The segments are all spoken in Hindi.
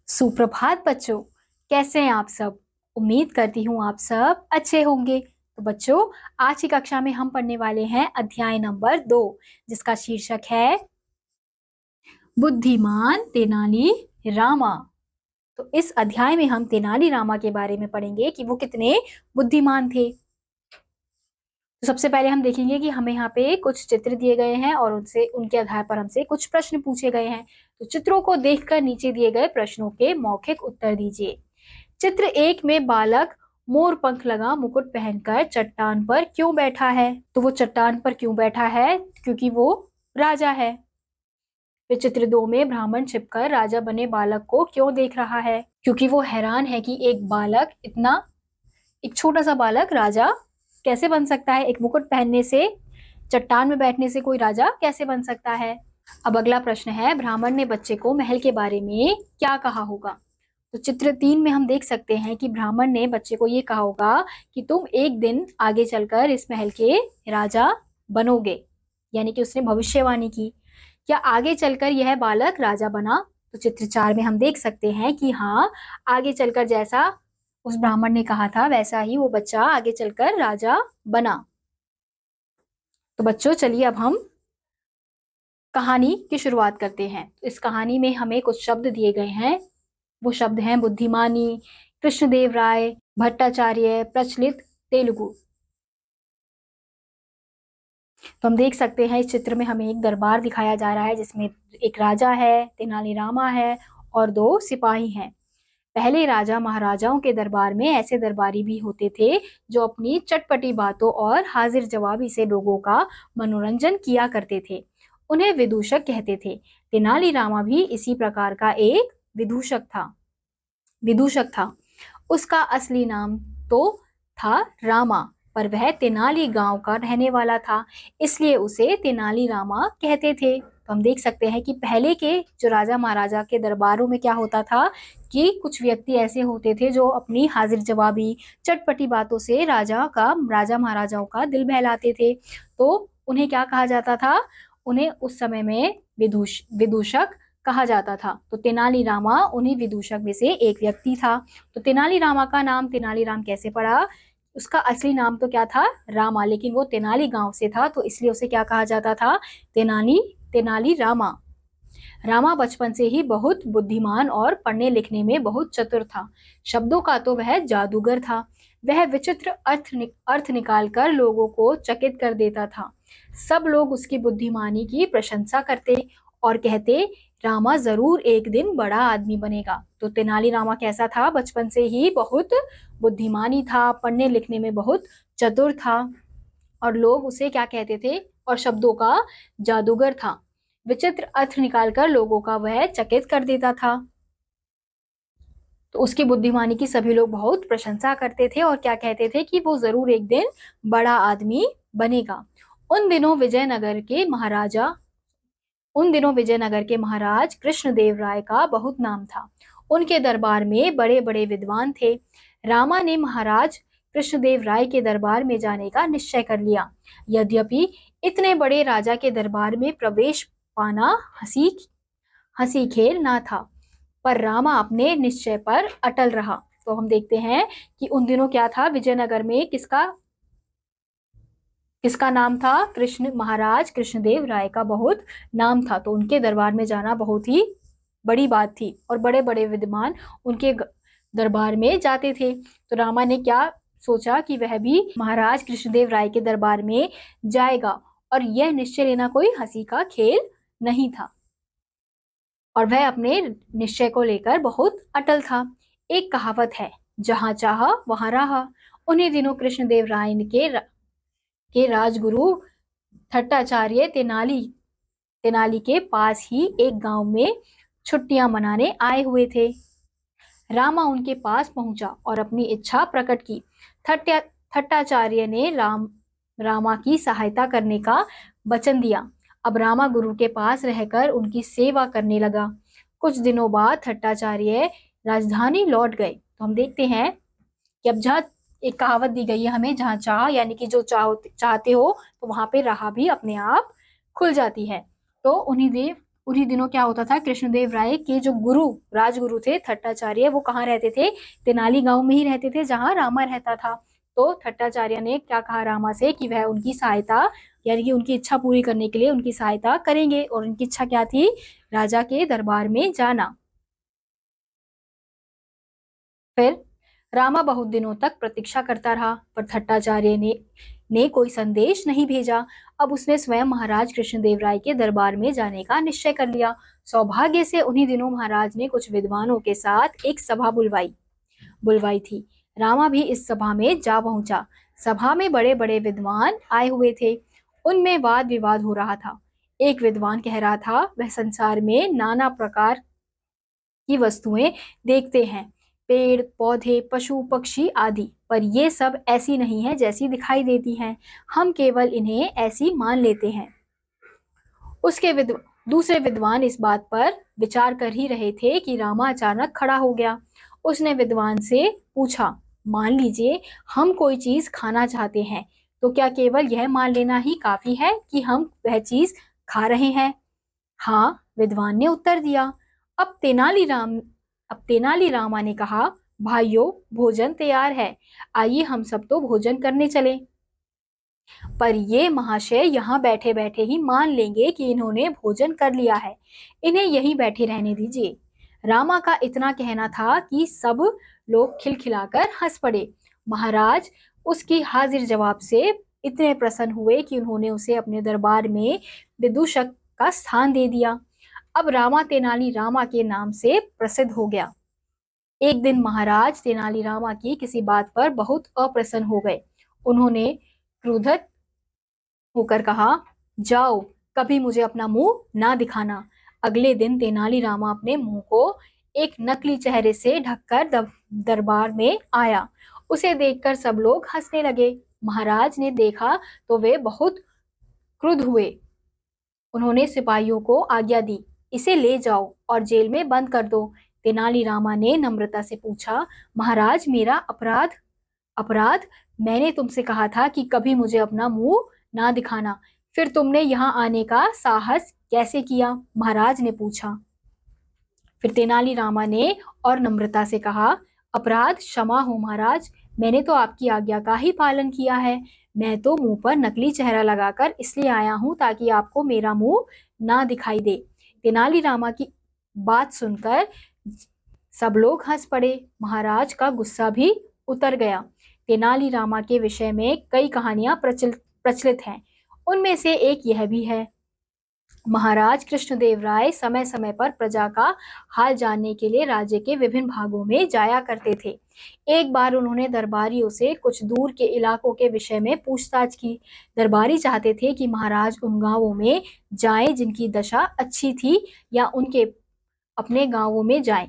सुप्रभात बच्चों, कैसे हैं आप सब। उम्मीद करती हूँ आप सब अच्छे होंगे। तो बच्चों, आज की कक्षा में हम पढ़ने वाले हैं अध्याय नंबर 2, जिसका शीर्षक है बुद्धिमान तेनाली रामा। तो इस अध्याय में हम तेनाली रामा के बारे में पढ़ेंगे कि वो कितने बुद्धिमान थे। तो सबसे पहले हम देखेंगे कि हमें यहाँ पे कुछ चित्र दिए गए हैं और उनसे उनके आधार पर हमसे कुछ प्रश्न पूछे गए हैं। तो चित्रों को देखकर नीचे दिए गए प्रश्नों के मौखिक उत्तर दीजिए। चित्र 1 में बालक मोर पंख लगा मुकुट पहनकर चट्टान पर क्यों बैठा है? तो वो चट्टान पर क्यों बैठा है? क्योंकि वो राजा है। फिर चित्र 2 में ब्राह्मण छिपकर राजा बने बालक को क्यों देख रहा है? क्योंकि वो हैरान है कि एक छोटा सा बालक राजा कैसे बन सकता है। एक मुकुट पहनने से, चट्टान में बैठने से कोई राजा कैसे बन सकता है। अब अगला प्रश्न है, ब्राह्मण ने बच्चे को महल के बारे में क्या कहा होगा? तो चित्र 3 में हम देख सकते हैं कि ब्राह्मण ने बच्चे को ये कहा होगा कि तुम एक दिन आगे चलकर इस महल के राजा बनोगे, यानी कि उसने भविष्यवाणी की। क्या आगे चलकर यह बालक राजा बना? तो चित्र 4 में हम देख सकते हैं कि हाँ, आगे चलकर जैसा उस ब्राह्मण ने कहा था वैसा ही वो बच्चा आगे चलकर राजा बना। तो बच्चों, चलिए अब हम कहानी की शुरुआत करते हैं। इस कहानी में हमें कुछ शब्द दिए गए हैं। वो शब्द हैं बुद्धिमानी, कृष्णदेव राय, भट्टाचार्य, प्रचलित, तेलुगु। तो हम देख सकते हैं इस चित्र में हमें एक दरबार दिखाया जा रहा है जिसमें एक राजा है, तेनालीरामा है और 2 सिपाही हैं। पहले राजा महाराजाओं के दरबार में ऐसे दरबारी भी होते थे जो अपनी चटपटी बातों और हाजिर जवाबी से लोगों का मनोरंजन किया करते थे। उन्हें विदूषक कहते थे। तेनालीरामा भी इसी प्रकार का एक विदूषक था। उसका असली नाम तो था रामा, पर वह तेनाली गांव का रहने वाला था, इसलिए उसे तेनाली रामा कहते थे। तो हम देख सकते हैं कि पहले के जो राजा महाराजा के दरबारों में क्या होता था कि कुछ व्यक्ति ऐसे होते थे जो अपनी हाजिर जवाबी चटपटी बातों से राजा महाराजाओं का दिल बहलाते थे। तो उन्हें क्या कहा जाता था? उन्हें उस समय में विदूषक कहा जाता था। तो तेनालीरामा उन्हीं विदूषक में से एक व्यक्ति था। तो तेनालीरामा का नाम तेनालीराम कैसे पड़ा? उसका असली नाम तो क्या था? रामा, लेकिन वो तेनाली गांव से था तो इसलिए उसे क्या कहा जाता था? तेनाली रामा। रामा बचपन से ही बहुत बुद्धिमान और पढ़ने लिखने में बहुत चतुर था। शब्दों का तो वह जादूगर था। वह विचित्र अर्थ निकालकर लोगों को चकित कर देता था। सब लोग उसकी बुद्धिमानी की प्रशंसा करते और कहते, रामा जरूर एक दिन बड़ा आदमी बनेगा। तो तेनालीरामा कैसा था? बचपन से ही बहुत बुद्धिमानी था, पढ़ने लिखने में बहुत चतुर था और लोग उसे क्या कहते थे? और शब्दों का जादूगर था। विचित्र अर्थ निकालकर लोगों का वह चकित कर देता था। तो उसकी बुद्धिमानी की सभी लोग बहुत प्रशंसा करते थे और क्या कहते थे कि वो जरूर एक दिन बड़ा आदमी बनेगा। उन दिनों विजयनगर के महाराज कृष्णदेव राय का बहुत नाम था। उनके दरबार में बड़े बड़े विद्वान थे। रामा ने महाराज कृष्णदेव राय के दरबार में जाने का निश्चय कर लिया। यद्यपि इतने बड़े राजा के दरबार में प्रवेश पाना हंसी खेल ना था, पर रामा अपने निश्चय पर अटल रहा। तो हम देखते हैं कि उन दिनों क्या था, विजयनगर में किसका नाम था? महाराज कृष्णदेव राय का बहुत नाम था। तो उनके दरबार में जाना बहुत ही बड़ी बात थी और बड़े बड़े विद्वान उनके दरबार में जाते थे। तो रामा ने क्या सोचा कि वह भी महाराज कृष्णदेव राय के दरबार में जाएगा और यह निश्चय लेना कोई हंसी का खेल नहीं था और वह अपने निश्चय को लेकर बहुत अटल था। एक कहावत है, जहां चाहा वहां रहा। उन्हीं दिनों कृष्णदेव राय के राजगुरु थट्टाचार्य तेनाली के पास ही एक गांव में छुट्टियां मनाने आए हुए थे। रामा उनके पास पहुंचा और अपनी इच्छा प्रकट की। थट्टाचार्य ने रामा की सहायता करने का वचन दिया। अब रामा गुरु के पास रहकर उनकी सेवा करने लगा। कुछ दिनों बाद थट्टाचार्य राजधानी लौट गए। तो हम देखते हैं कि अब जहाँ एक कहावत दी गई है हमें, जहाँ चाह यानी कि जो चाहते हो तो वहां पे राह भी अपने आप खुल जाती है। तो उन्हीं दिनों क्या होता था, कृष्णदेव राय के जो गुरु, राजगुरु थे थट्टाचार्य, वो कहाँ रहते थे, तेनाली गांव में ही रहते थे जहां रामा रहता था। तो थट्टाचार्य ने क्या कहा रामा से कि वह उनकी सहायता, यानी कि उनकी इच्छा पूरी करने के लिए उनकी सहायता करेंगे। और उनकी इच्छा क्या थी, राजा के दरबार में जाना। फिर रामा बहुत दिनों तक प्रतीक्षा करता रहा, पर थट्टाचार्य ने कोई संदेश नहीं भेजा। अब उसने स्वयं महाराज कृष्णदेव राय के दरबार में जाने का निश्चय कर लिया। सौभाग्य से उन्हीं दिनों महाराज ने कुछ विद्वानों के साथ एक सभा बुलवाई थी। रामा भी इस सभा में जा पहुंचा। सभा में बड़े बड़े विद्वान आए हुए थे। उनमें वाद विवाद हो रहा था। एक विद्वान कह रहा था, वह संसार में नाना प्रकार की वस्तुएं देखते हैं, पेड़ पौधे पशु पक्षी आदि, पर ये सब ऐसी नहीं है जैसी दिखाई देती हैं। हम केवल इन्हें ऐसी मान लेते हैं। उसके दूसरे विद्वान इस बात पर विचार कर ही रहे थे कि रामा अचानक खड़ा हो गया। उसने विद्वान से पूछा, मान लीजिए हम कोई चीज खाना चाहते हैं, तो क्या केवल यह मान लेना ही काफी है कि हम वह चीज खा रहे हैं? हाँ, विद्वान ने उत्तर दिया। अब तेनालीरामा ने कहा, भाइयों, भोजन तैयार है, आइए हम सब तो भोजन करने चले। पर ये महाशय यहाँ बैठे बैठे ही मान लेंगे कि इन्होंने भोजन कर लिया है, इन्हें यहीं बैठे रहने दीजिए। रामा का इतना कहना था कि सब लोग खिलखिलाकर हंस पड़े। महाराज उसकी हाजिर जवाब से इतने प्रसन्न हुए कि उन्होंने उसे अपने दरबार में विदूषक का स्थान दे दिया। अब रामा तेनाली रामा के नाम से प्रसिद्ध हो गया। एक दिन महाराज तेनालीरामा की किसी बात पर बहुत अप्रसन्न हो गए। उन्होंने क्रोधित होकर कहा, जाओ, कभी मुझे अपना मुंह ना दिखाना। अगले दिन तेनालीरामा अपने मुंह को एक नकली चेहरे से ढककर दरबार में आया। उसे देखकर सब लोग हंसने लगे। महाराज ने देखा तो वे बहुत क्रुद्ध हुए। उन्होंने सिपाहियों को आज्ञा दी, इसे ले जाओ और जेल में बंद कर दो। तेनालीरामा ने नम्रता से पूछा, महाराज, मेरा अपराध अपराध मैंने तुमसे कहा था कि कभी मुझे अपना मुंह ना दिखाना, फिर तुमने यहाँ आने का साहस कैसे किया? महाराज ने पूछा। फिर तेनालीरामा ने और नम्रता से कहा, अपराध क्षमा हो महाराज, मैंने तो आपकी आज्ञा का ही पालन किया है। मैं तो मुंह पर नकली चेहरा लगाकर इसलिए आया हूं ताकि आपको मेरा मुंह ना दिखाई दे। तेनालीरामा की बात सुनकर सब लोग हंस पड़े। महाराज का गुस्सा भी उतर गया। तेनालीरामा के विषय में कई कहानियां प्रचलित हैं। उनमें से एक यह भी है। महाराज कृष्णदेव राय समय समय पर प्रजा का हाल जानने के लिए राज्य के विभिन्न भागों में जाया करते थे। एक बार उन्होंने दरबारियों से कुछ दूर के इलाकों के विषय में पूछताछ की। दरबारी चाहते थे कि महाराज उन गांवों में जाएं जिनकी दशा अच्छी थी, या उनके अपने गांवों में जाएं।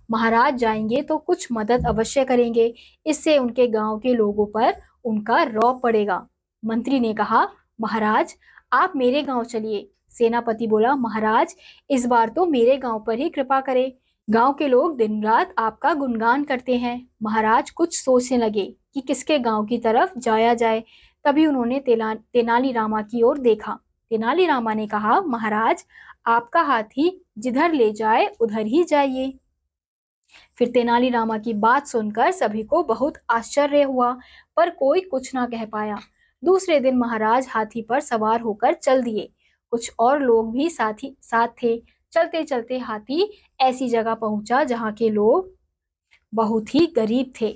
महाराज जाएंगे तो कुछ मदद अवश्य करेंगे, इससे उनके गांव के लोगों पर उनका रौब पड़ेगा। मंत्री ने कहा, महाराज आप मेरे गांव चलिए। सेनापति बोला, महाराज इस बार तो मेरे गांव पर ही कृपा करें, गांव के लोग दिन रात आपका गुणगान करते हैं। महाराज कुछ सोचने लगे कि किसके गांव की तरफ जाया जाए। तभी उन्होंने तेनालीरामा की ओर देखा। तेनालीरामा ने कहा, महाराज आपका हाथी जिधर ले जाए उधर ही जाइए। फिर तेनालीरामा की बात सुनकर सभी को बहुत आश्चर्य हुआ, पर कोई कुछ ना कह पाया। दूसरे दिन महाराज हाथी पर सवार होकर चल दिए। कुछ और लोग भी साथ थे। चलते चलते हाथी ऐसी जगह पहुंचा जहां के लोग बहुत ही गरीब थे।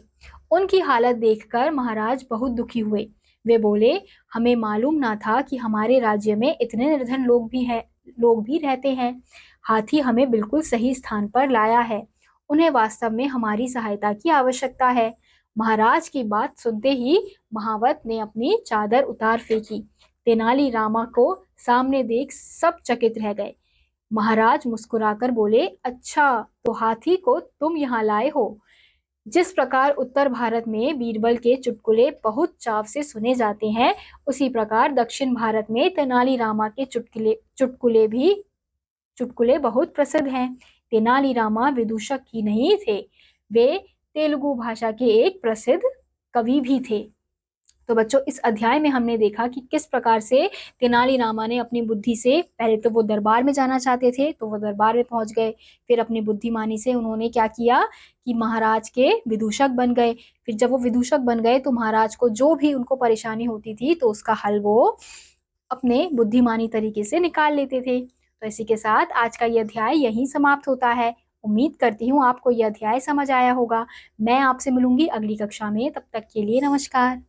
उनकी हालत देखकर महाराज बहुत दुखी हुए। वे बोले, हमें मालूम ना था कि हमारे राज्य में इतने निर्धन लोग भी रहते हैं। हाथी हमें बिल्कुल सही स्थान पर लाया है। उन्हें वास्तव में हमारी सहायता की आवश्यकता है। महाराज की बात सुनते ही महावत ने अपनी चादर उतार फेंकी। तेनालीरामा को सामने देख सब चकित रह गए। महाराज मुस्कुराकर बोले, अच्छा, तो हाथी को तुम यहाँ लाए हो। जिस प्रकार उत्तर भारत में बीरबल के चुटकुले बहुत चाव से सुने जाते हैं, उसी प्रकार दक्षिण भारत में तेनालीरामा के चुटकुले बहुत प्रसिद्ध हैं। तेनालीरामा विदूषक ही नहीं थे, वे तेलुगु भाषा के एक प्रसिद्ध कवि भी थे। तो बच्चों इस अध्याय में हमने देखा कि किस प्रकार से तेनाली रामा ने अपनी बुद्धि से, पहले तो वो दरबार में जाना चाहते थे तो वो दरबार में पहुंच गए, फिर अपनी बुद्धिमानी से उन्होंने क्या किया कि महाराज के विदूषक बन गए। फिर जब वो विदूषक बन गए तो महाराज को जो भी उनको परेशानी होती थी तो उसका हल वो अपने बुद्धिमानी तरीके से निकाल लेते थे। तो इसी के साथ आज का ये अध्याय यहीं समाप्त होता है। उम्मीद करती हूँ आपको यह अध्याय समझ आया होगा। मैं आपसे मिलूंगी अगली कक्षा में, तब तक के लिए नमस्कार।